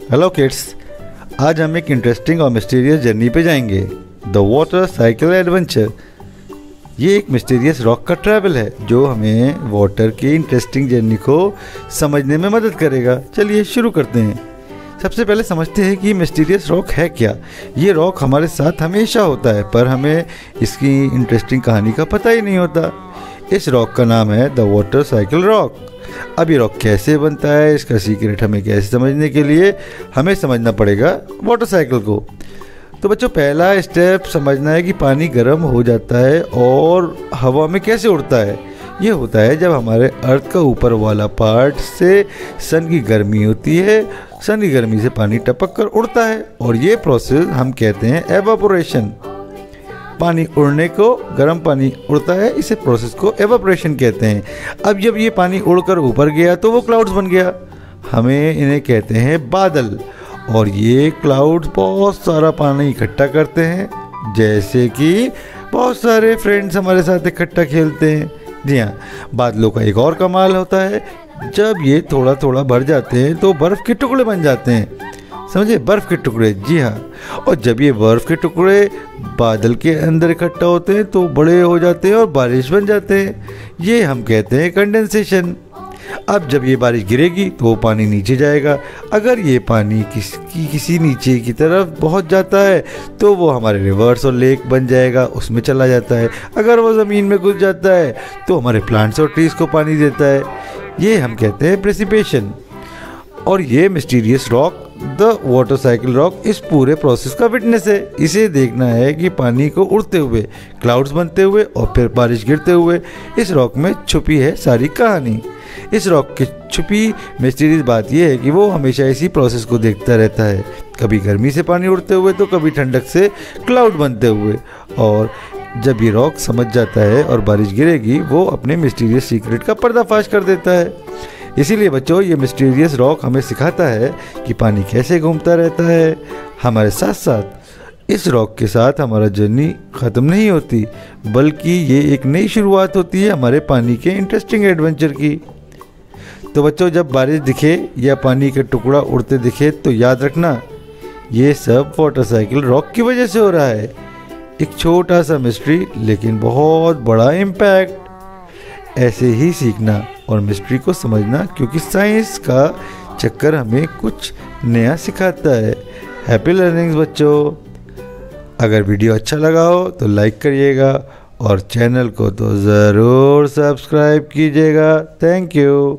Hello kids, आज हम एक इंटरेस्टिंग और मिस्टीरियस जर्नी पे जाएंगे। The water cycle adventure. ये एक मिस्टीरियस रॉक का ट्रैवल है जो हमें वाटर की इंटरेस्टिंग जर्नी को समझने में मदद करेगा। चलिए शुरू करते हैं। सबसे पहले समझते हैं कि मिस्टीरियस रॉक है क्या। ये रॉक हमारे साथ हमेशा होता है पर हमें इसकी इंटरेस्टिंग कहानी का पता ही नहीं होता। इस रॉक का नाम है द वाटर साइकिल रॉक। अब ये रॉक कैसे बनता है, इसका सीक्रेट हमें कैसे समझने के लिए हमें समझना पड़ेगा वाटर साइकिल को। तो बच्चों, पहला स्टेप समझना है कि पानी गर्म हो जाता है और हवा में कैसे उड़ता है। ये होता है जब हमारे अर्थ का ऊपर वाला पार्ट से सन की गर्मी होती है। सन की गर्मी से पानी टपक कर उड़ता है और ये प्रोसेस हम कहते हैं एवापोरेशन। पानी उड़ने को, गर्म पानी उड़ता है, इसे प्रोसेस को एवापोरेशन कहते हैं। अब जब ये पानी उड़कर ऊपर गया तो वो क्लाउड्स बन गया। हमें इन्हें कहते हैं बादल। और ये क्लाउड्स बहुत सारा पानी इकट्ठा करते हैं, जैसे कि बहुत सारे फ्रेंड्स हमारे साथ इकट्ठा खेलते हैं। जी हाँ, बादलों का एक और कमाल होता है, जब ये थोड़ा थोड़ा भर जाते हैं तो बर्फ़ के टुकड़े बन जाते हैं। समझे, बर्फ़ के टुकड़े। जी हाँ, और जब ये बर्फ़ के टुकड़े बादल के अंदर इकट्ठा होते हैं तो बड़े हो जाते हैं और बारिश बन जाते हैं। ये हम कहते हैं कंडेंसेशन। अब जब ये बारिश गिरेगी तो वो पानी नीचे जाएगा। अगर ये पानी किसी नीचे की तरफ पहुंच जाता है तो वो हमारे रिवर्स और लेक बन जाएगा, उसमें चला जाता है। अगर वो ज़मीन में घुस जाता है तो हमारे प्लांट्स और ट्रीज़ को पानी देता है। ये हम कहते हैं प्रेसिपिटेशन। और ये mysterious rock the water cycle rock इस पूरे प्रोसेस का विटनेस है। इसे देखना है कि पानी को उड़ते हुए, क्लाउड्स बनते हुए और फिर बारिश गिरते हुए। इस रॉक में छुपी है सारी कहानी। इस रॉक की छुपी मिस्टीरियस बात यह है कि वो हमेशा इसी प्रोसेस को देखता रहता है, कभी गर्मी से पानी उड़ते हुए तो कभी ठंडक से क्लाउड बनते हुए। और जब ये रॉक समझ जाता है और बारिश गिरेगी, वो अपने मिस्टीरियस सीक्रेट का पर्दाफाश कर देता है। इसीलिए बच्चों, ये मिस्टीरियस रॉक हमें सिखाता है कि पानी कैसे घूमता रहता है हमारे साथ साथ। इस रॉक के साथ हमारा जर्नी ख़त्म नहीं होती, बल्कि ये एक नई शुरुआत होती है हमारे पानी के इंटरेस्टिंग एडवेंचर की। तो बच्चों, जब बारिश दिखे या पानी का टुकड़ा उड़ते दिखे तो याद रखना, ये सब वाटर साइकिल रॉक की वजह से हो रहा है। एक छोटा सा मिस्ट्री लेकिन बहुत बड़ा इम्पैक्ट। ऐसे ही सीखना और मिस्ट्री को समझना, क्योंकि साइंस का चक्कर हमें कुछ नया सिखाता है। हैप्पी लर्निंग्स बच्चों। अगर वीडियो अच्छा लगा हो तो लाइक करिएगा और चैनल को तो ज़रूर सब्सक्राइब कीजिएगा। Thank you.